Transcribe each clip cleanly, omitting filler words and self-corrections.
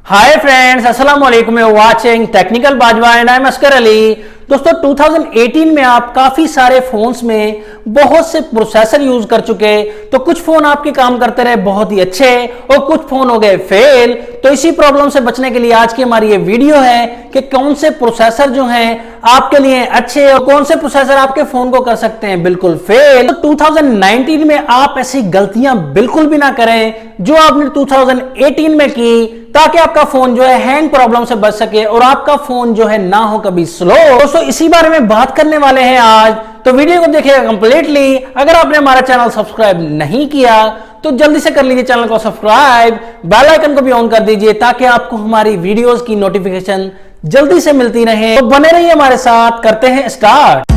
Hi friends, अस्सलाम वालेकुम। You watching technical Bajwa and I am Oscar Ali. दोस्तों 2018 में आप काफी सारे फोन्स में बहुत से प्रोसेसर यूज कर चुके, तो कुछ फोन आपके काम करते रहे बहुत ही अच्छे और कुछ फोन हो गए फेल। तो इसी प्रॉब्लम से बचने के लिए आज की हमारी ये वीडियो है कि कौन से प्रोसेसर जो हैं आपके लिए अच्छे और कौन से प्रोसेसर आपके फोन को कर सकते हैं बिल्कुल फेल। तो 2019 में आप ऐसी गलतियां बिल्कुल भी ना करें जो आपने 2018 में की, ताकि आपका फोन जो है हैंग प्रॉब्लम से बच सके और आपका फोन जो है ना हो कभी स्लो। दोस्तों इसी बारे में बात करने वाले हैं आज, तो वीडियो को देखिएगा कंप्लीटली। अगर आपने हमारा चैनल सब्सक्राइब नहीं किया तो जल्दी से कर लीजिए चैनल को सब्सक्राइब, बेल आइकन को भी ऑन कर दीजिए ताकि आपको हमारी वीडियोस की नोटिफिकेशन जल्दी से मिलती रहे। तो बने रहिए हमारे साथ, करते हैं स्टार्ट।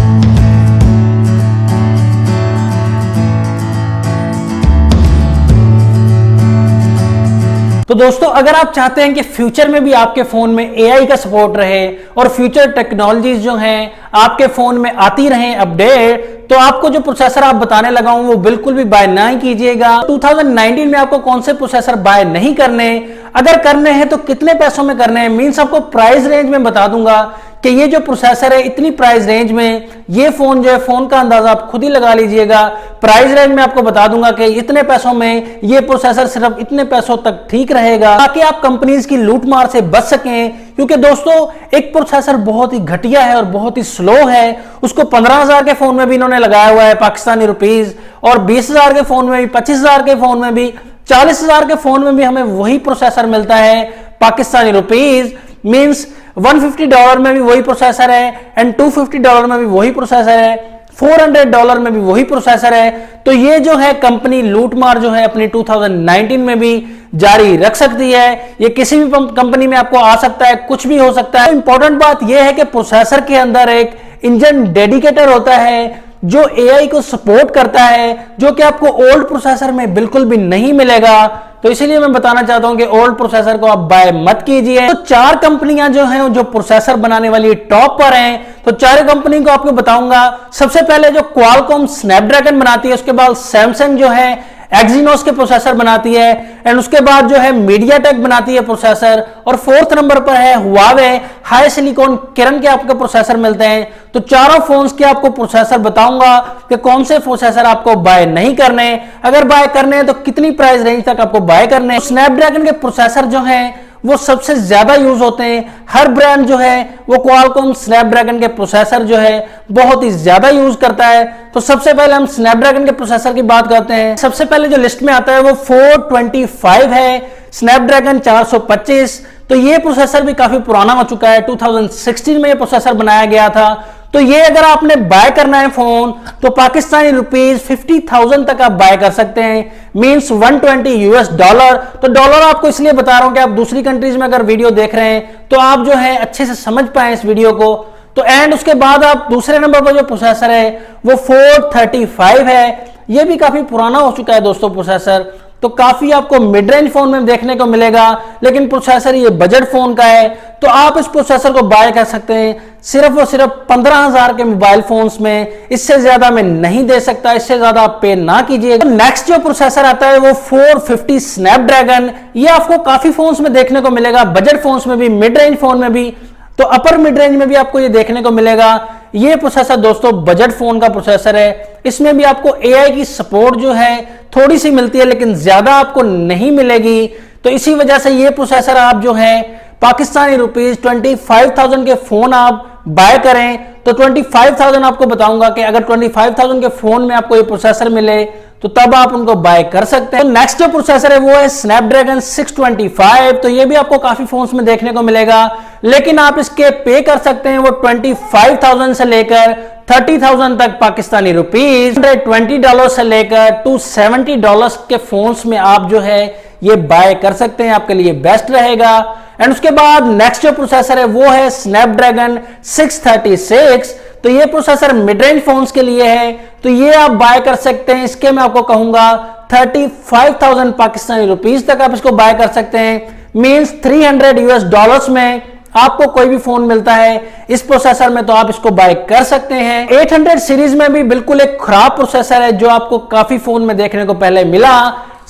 तो दोस्तों अगर आप चाहते हैं कि फ्यूचर में भी आपके फोन में एआई का सपोर्ट रहे और फ्यूचर टेक्नोलॉजीज जो हैं आपके फोन में आती रहें अपडेट, तो आपको जो प्रोसेसर आप बताने लगा हूं वो बिल्कुल भी बाय ना कीजिएगा। 2019 में आपको कौन से प्रोसेसर बाय नहीं करने, अगर करने हैं तो कितने पैसों में करने हैं, मींस आपको प्राइस रेंज में बता दूंगा कि ये जो प्रोसेसर है इतनी प्राइस रेंज में ये फोन जो है, फोन का अंदाजा आप खुद ही लगा लीजिएगा। प्राइस रेंज में आपको बता दूंगा कि इतने पैसों में ये प्रोसेसर सिर्फ इतने पैसों तक ठीक रहेगा, ताकि आप कंपनीज की लूट मार से बच सकें। क्योंकि दोस्तों एक प्रोसेसर बहुत ही घटिया है और बहुत ही स्लो है, उसको 15,000 के फोन में भी इन्होंने लगाया हुआ है पाकिस्तानी रुपीज, और 20,000 के फोन में भी, 25,000 के फोन में भी, 40,000 के फोन में भी हमें वही प्रोसेसर मिलता है पाकिस्तानी रुपीज। मींस $150 में भी वही प्रोसेसर है एंड $250 में भी वही प्रोसेसर है, $400 में भी वही प्रोसेसर है। तो ये जो है कंपनी लूटमार जो है अपनी 2019 में भी जारी रख सकती है। ये किसी भी कंपनी में आपको आ सकता है, कुछ भी हो सकता है। इंपॉर्टेंट बात यह है कि प्रोसेसर के अंदर एक इंजन डेडिकेटर होता है जो एआई को सपोर्ट करता है, जो कि आपको ओल्ड प्रोसेसर में बिल्कुल भी नहीं मिलेगा। तो इसीलिए मैं बताना चाहता हूं कि ओल्ड प्रोसेसर को आप बाय मत कीजिए। तो 4 कंपनियां जो हैं जो प्रोसेसर बनाने वाली टॉप पर हैं, तो 4 कंपनी को आपको बताऊंगा। सबसे पहले जो क्वालकॉम स्नैपड्रैगन बनाती है, उसके बाद सैमसंग जो है एक्सिनोस के प्रोसेसर बनाती है, एंड उसके बाद जो है मीडियाटेक बनाती है प्रोसेसर, और 4th नंबर पर है हुआवे हाई सिलिकॉन किरण के आपको प्रोसेसर मिलते हैं। तो चारों फोन्स के आपको प्रोसेसर बताऊंगा कि कौन से प्रोसेसर आपको बाय नहीं करने, अगर बाय करने हैं तो कितनी प्राइस रेंज तक आपको बाय करने। तो स्नैपड्रैगन के प्रोसेसर जो हैं वो सबसे ज्यादा यूज होते हैं, हर ब्रांड जो है वो क्वालकॉम स्नैपड्रैगन के प्रोसेसर जो है बहुत ही ज्यादा यूज करता है। तो सबसे पहले हम स्नैपड्रैगन के प्रोसेसर की बात करते हैं। सबसे पहले जो लिस्ट में आता है वो 425 है, स्नैपड्रैगन 425। तो ये प्रोसेसर भी काफी पुराना हो चुका है, 2016 में ये प्रोसेसर बनाया गया था। तो ये अगर आपने बाय करना है फोन तो पाकिस्तानी रुपीज 50,000 तक आप बाय कर सकते हैं, मींस $120। तो डॉलर आपको इसलिए बता रहा हूं कि आप दूसरी कंट्रीज में अगर वीडियो देख रहे हैं तो आप जो है अच्छे से समझ पाए इस वीडियो को। तो एंड उसके बाद आप दूसरे नंबर पर जो प्रोसेसर है वो 435 है, ये भी काफी पुराना हो चुका है दोस्तों प्रोसेसर। तो काफी आपको मिड रेंज फोन में देखने को मिलेगा, लेकिन प्रोसेसर ये बजट फोन का है। तो आप इस प्रोसेसर को बाय कर सकते हैं सिर्फ और सिर्फ 15,000 के मोबाइल फोन्स में, इससे ज्यादा मैं नहीं दे सकता, इससे ज्यादा आप पे ना कीजिएगा। नेक्स्ट जो प्रोसेसर आता है वो 450 स्नैपड्रैगन, ये आपको काफी फोन्स में देखने को मिलेगा, बजट फोन्स में भी, मिड रेंज फोन में भी, तो अपर मिड रेंज में भी आपको ये देखने को मिलेगा। ये प्रोसेसर दोस्तों बजट फोन का प्रोसेसर है, इसमें भी आपको एआई की सपोर्ट जो है थोड़ी सी मिलती है लेकिन ज्यादा आपको नहीं मिलेगी। तो इसी वजह से ये प्रोसेसर आप जो है पाकिस्तानी रुपीज 25,000 के फोन आप बाय करें। तो 25,000 आपको बताऊंगा कि अगर 25,000 के फोन में आपको ये प्रोसेसर मिले तो तब आप उनको बाय कर सकते हैं। तो नेक्स्ट जो प्रोसेसर है वो है स्नैपड्रैगन 625। तो ये भी आपको काफी फोन्स में देखने को मिलेगा, लेकिन आप इसके पे कर सकते हैं वो 25,000 से लेकर 30,000 तक पाकिस्तानी रुपीज, $120 से लेकर $270 के फोन्स में आप जो है ये बाय कर सकते हैं, आपके लिए बेस्ट रहेगा। एंड उसके बाद नेक्स्ट जो प्रोसेसर है वो है स्नैपड्रैगन 636। तो ये प्रोसेसर मिड रेंज फोन्स के लिए है, तो ये आप बाय कर सकते हैं। इसके मैं आपको कहूंगा 35,000 पाकिस्तानी रुपीज तक आप इसको बाय कर सकते हैं, मींस $300 में आपको कोई भी फोन मिलता है इस प्रोसेसर में तो आप इसको बाय कर सकते हैं। 800 सीरीज में भी बिल्कुल एक खराब प्रोसेसर है जो आपको काफी फोन में देखने को पहले मिला,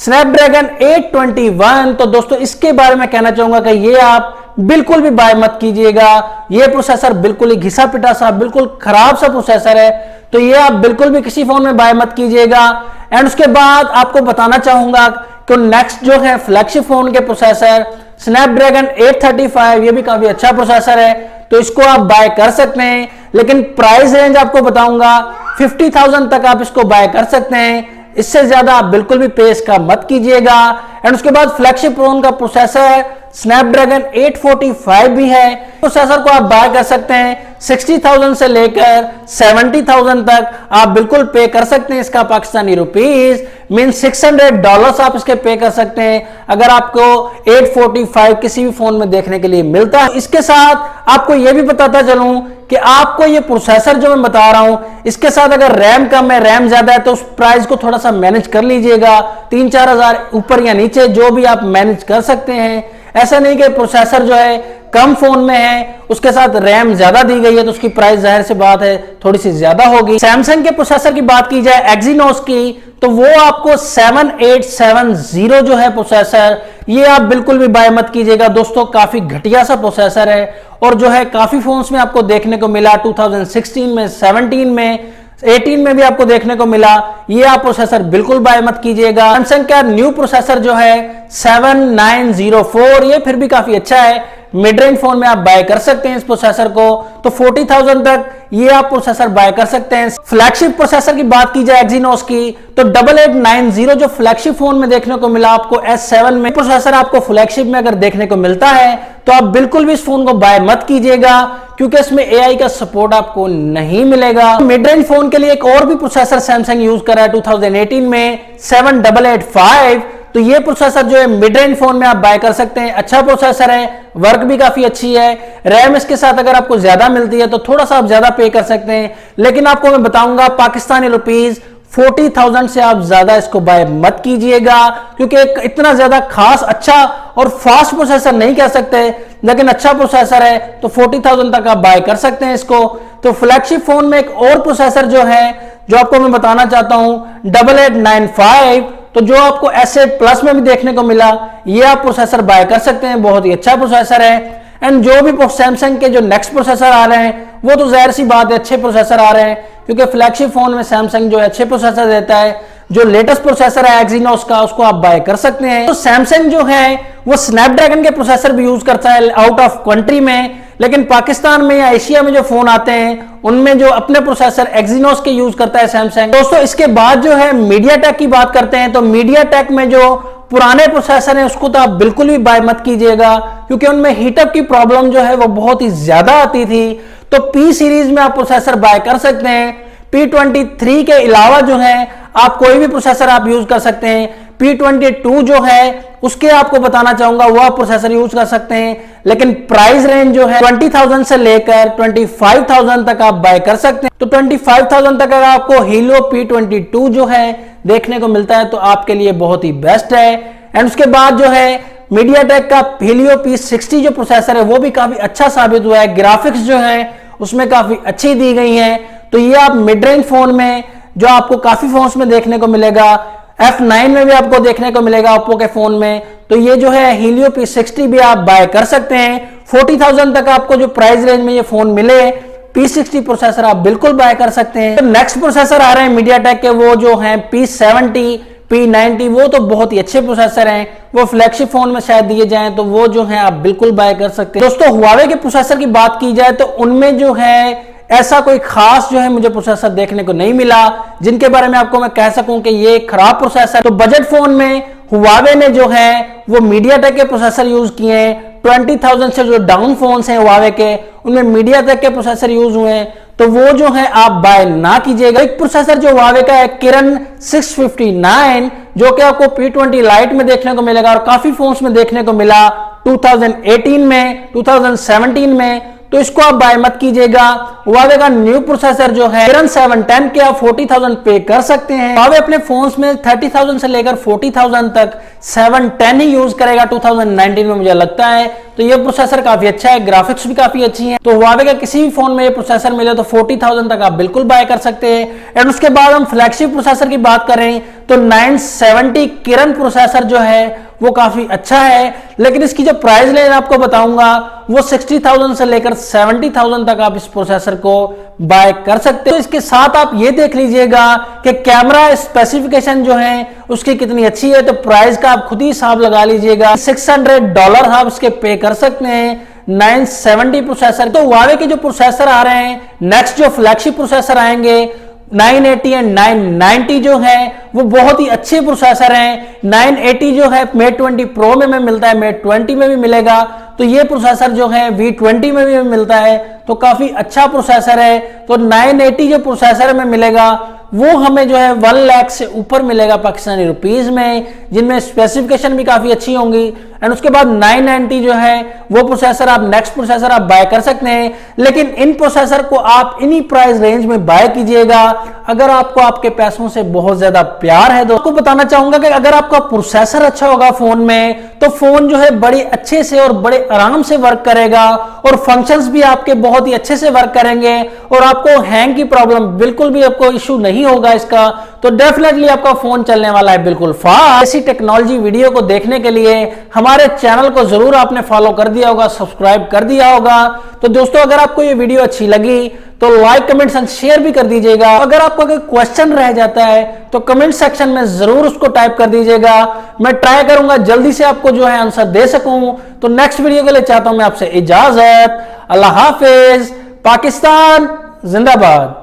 स्नैपड्रैगन 821। तो दोस्तों इसके बारे में कहना चाहूंगा कि ये आप बिल्कुल भी बाय मत कीजिएगा। ये प्रोसेसर बिल्कुल ही घिसा पिटा सा, बिल्कुल खराब सा प्रोसेसर है, तो ये आप बिल्कुल भी किसी फोन में बाय मत कीजिएगा। एंड उसके बाद आपको बताना चाहूंगा कि नेक्स्ट जो है फ्लैगशिप फोन के प्रोसेसर स्नैपड्रैगन 835, ये भी काफी अच्छा प्रोसेसर है, तो इसको आप बाय कर सकते हैं। लेकिन प्राइस रेंज आपको बताऊंगा 50,000 तक आप इसको बाय कर सकते हैं, इससे ज्यादा आप बिल्कुल भी पे इसका मत कीजिएगा। एंड उसके बाद फ्लैगशिप फोन का प्रोसेसर स्नैपड्रैगन 845 भी है, प्रोसेसर को आप बाय कर सकते हैं 60,000 से लेकर 70,000 तक आप बिल्कुल पे कर सकते हैं। इसका पाकिस्तानी रुपीस मीन $600 आप इसके पे कर सकते हैं अगर आपको 845 किसी भी फोन में देखने के लिए मिलता है। इसके साथ आपको यह भी बताता चलूं कि आपको ये प्रोसेसर जो मैं बता रहा हूं, इसके साथ अगर रैम कम है, रैम ज्यादा है, तो उस प्राइस को थोड़ा सा मैनेज कर लीजिएगा। 3-4 हजार ऊपर या नीचे जो भी आप मैनेज कर सकते हैं। ऐसा नहीं कि प्रोसेसर जो है कम फोन में है, उसके साथ रैम ज्यादा दी गई है तो उसकी प्राइस जाहिर सी बात है थोड़ी सी ज्यादा होगी। सैमसंग के प्रोसेसर की बात की जाए एक्जीनोस की, तो वो आपको 7870 जो है प्रोसेसर, ये आप बिल्कुल भी बाय मत कीजिएगा दोस्तों। काफी घटिया सा प्रोसेसर है और जो है काफी फोन्स में आपको देखने को मिला, 2016 में, 17 में, 18 में भी आपको देखने को मिला। ये आप प्रोसेसर बिल्कुल बाय मत कीजिएगा। सैमसंग का न्यू प्रोसेसर जो है 7904, ये फिर भी काफी अच्छा है, मिड रेंज फोन में आप बाय कर सकते हैं इस प्रोसेसर को, तो 40,000 तक ये आप प्रोसेसर बाय कर सकते हैं। फ्लैगशिप प्रोसेसर की बात की जाए एक्जीनोस की, तो 8890 जो फ्लैगशिप फोन में देखने को मिला आपको S7 में, प्रोसेसर आपको फ्लैगशिप में अगर देखने को मिलता है तो आप बिल्कुल भी इस फोन को बाय मत कीजिएगा, क्योंकि इसमें AI का सपोर्ट आपको नहीं मिलेगा। मिड रेंज फोन के लिए एक और भी प्रोसेसर सैमसंग यूज कर रहा है 2018 में, 7885। तो ये प्रोसेसर जो है मिड रेंज फोन में आप बाय कर सकते हैं, अच्छा प्रोसेसर है, वर्क भी काफी अच्छी है। रैम इसके साथ अगर आपको ज्यादा मिलती है तो थोड़ा सा आप ज्यादा पे कर सकते हैं, लेकिन आपको मैं बताऊंगा पाकिस्तानी रुपीस 40,000 से आप ज्यादा इसको बाय मत कीजिएगा, क्योंकि एक इतना ज्यादा खास अच्छा और फास्ट प्रोसेसर नहीं कह सकते, लेकिन अच्छा प्रोसेसर है, तो 40,000 तक आप बाय कर सकते हैं इसको। तो फ्लैगशिप फोन में एक और प्रोसेसर जो है, जो आपको मैं बताना चाहता हूं, 8895, तो जो आपको S8 प्लस में भी देखने को मिला, ये आप प्रोसेसर बाय कर सकते हैं, बहुत ही अच्छा प्रोसेसर है। एंड जो भी सैमसंग के जो नेक्स्ट प्रोसेसर आ रहे हैं वो तो जाहिर सी बात है अच्छे प्रोसेसर आ रहे हैं, क्योंकि फ्लैगशिप फोन में सैमसंग जो अच्छे प्रोसेसर देता है। जो लेटेस्ट प्रोसेसर है एक्जीनोस का, उसको आप बाय कर सकते हैं। तो सैमसंग जो है वो स्नैपड्रैगन के प्रोसेसर भी यूज करता है आउट ऑफ कंट्री में, लेकिन पाकिस्तान में या एशिया में जो फोन आते हैं उनमें जो अपने प्रोसेसर एक्जीनोस के यूज करता है सैमसंग। दोस्तों इसके बाद जो है मीडियाटेक की बात करते हैं, तो मीडियाटेक में जो पुराने प्रोसेसर हैं उसको तो आप बिल्कुल भी बाय मत कीजिएगा, क्योंकि उनमें हीटअप की प्रॉब्लम जो है वो बहुत ही ज्यादा आती थी। तो P सीरीज में आप प्रोसेसर बाय कर सकते हैं। P23 के अलावा जो है आप कोई भी प्रोसेसर आप यूज कर सकते हैं। P22 जो है उसके आपको बताना चाहूंगा वो आप प्रोसेसर यूज कर सकते हैं, लेकिन प्राइस रेंज जो है 20,000 से लेकर 25,000 तक आप बाय कर सकते हैं। तो 25,000 तक अगर आपको हीलियो P22 जो है देखने को मिलता है तो आपके लिए बहुत ही बेस्ट है। एंड उसके बाद जो है मीडियाटेक का हीलियो P60 जो प्रोसेसर है वो भी काफी अच्छा साबित हुआ है, ग्राफिक्स जो है उसमें काफी अच्छी दी गई है। तो ये आप मिड रेंज फोन में जो आपको काफी फोन्स में देखने को मिलेगा, F9 में भी आपको देखने को मिलेगा ओप्पो के फोन में, तो ये जो है हीलियो P60 भी आप बाय कर सकते हैं। 40,000 तक आपको जो प्राइस रेंज में ये फोन मिले, P60 प्रोसेसर आप बिल्कुल बाय कर सकते हैं। तो नेक्स्ट प्रोसेसर आ रहे हैं मीडियाटेक के, वो जो है P70, P90, वो तो बहुत ही अच्छे प्रोसेसर हैं, वो फ्लैगशिप फोन में शायद दिए जाएं तो वो जो है आप बिल्कुल बाय कर सकते हैं। दोस्तों हुआवे के प्रोसेसर की बात की जाए तो उनमें जो है ऐसा कोई खास जो है मुझे प्रोसेसर देखने को नहीं मिला जिनके बारे में आपको मैं कह सकूं कि ये खराब प्रोसेसर। तो बजट फोन में हुआवे ने जो है वो मीडियाटेक के प्रोसेसर यूज किए हैं। 20,000 से जो डाउन फोन्स हैं हुआवे के, उनमें मीडियाटेक के प्रोसेसर यूज हुए हैं, तो वो जो है आप बाय ना कीजिएगा। एक प्रोसेसर जो हुआवे का है किरण 659, जो कि आपको P20 लाइट में देखने को मिलेगा और काफी फोन्स में देखने को मिला 2018 में, 2017 में, तो इसको आप बाय मत कीजिएगा। Huawei का न्यू प्रोसेसर जो है Kirin 710 के आप 40,000 पे कर सकते हैं। Huawei अपने फोन्स में 30,000 से लेकर 40,000 तक 710 ही यूज करेगा 2019 में, मुझे लगता है। तो ये प्रोसेसर काफी अच्छा है, ग्राफिक्स भी काफी अच्छी है। तो Huawei का किसी भी फोन में ये प्रोसेसर मिले तो 40,000 तक आप बिल्कुल बाय कर सकते हैं। एंड उसके बाद हम फ्लैगशिप प्रोसेसर की बात करें तो 970 Kirin प्रोसेसर जो है वो काफी अच्छा है, लेकिन इसकी जो प्राइस रेंज आपको बताऊंगा वो 60,000 से लेकर 70,000 तक आप इस प्रोसेसर को बाय कर सकते हो। तो इसके साथ आप ये देख लीजिएगा कि कैमरा स्पेसिफिकेशन जो है उसकी कितनी अच्छी है, तो प्राइस का आप खुद ही हिसाब लगा लीजिएगा। $600 आप इसके पे कर सकते हैं 970 प्रोसेसर। तो Huawei के जो प्रोसेसर आ रहे हैं, नेक्स्ट जो फ्लैगशिप प्रोसेसर आएंगे 980 एंड 990 जो है वो बहुत ही अच्छे प्रोसेसर हैं। 980 जो है Mate 20 Pro में मिलता है, Mate 20 में भी मिलेगा। तो ये प्रोसेसर जो है V20 में भी मिलता है, तो काफी अच्छा प्रोसेसर है। तो 980 जो प्रोसेसर में मिलेगा वो हमें जो है 1 लाख से ऊपर मिलेगा पाकिस्तानी रुपीज में, जिनमें स्पेसिफिकेशन भी काफी अच्छी होंगी। एंड उसके बाद 990 जो है वो प्रोसेसर आप नेक्स्ट प्रोसेसर आप बाय कर सकते हैं, लेकिन इन प्रोसेसर को आप इन्हीं प्राइस रेंज में बाय कीजिएगा अगर आपको आपके पैसों से बहुत ज्यादा प्यार है। तो आपको बताना चाहूंगा कि अगर आपका प्रोसेसर अच्छा होगा फोन में तो फोन जो है बड़े अच्छे से और बड़े आराम से वर्क करेगा और फंक्शंस भी आपके बहुत ही अच्छे से वर्क करेंगे और आपको हैंग की प्रॉब्लम बिल्कुल भी आपको इश्यू नहीं होगा इसका। तो डेफिनेटली आपका फोन चलने वाला है बिल्कुल फास्ट। ऐसी टेक्नोलॉजी वीडियो को देखने के लिए हमारे चैनल को जरूर आपने फॉलो कर दिया होगा, सब्सक्राइब कर दिया होगा। तो दोस्तों अगर आपको ये वीडियो अच्छी लगी तो लाइक कमेंट्स एंड शेयर भी कर दीजिएगा। अगर आपको कोई क्वेश्चन रह जाता है तो कमेंट सेक्शन में जरूर उसको टाइप कर दीजिएगा, मैं ट्राई करूंगा जल्दी से आपको जो है आंसर दे सकूं। तो नेक्स्ट वीडियो के लिए चाहता हूं मैं आपसे इजाजत। अल्लाह हाफिज, पाकिस्तान जिंदाबाद।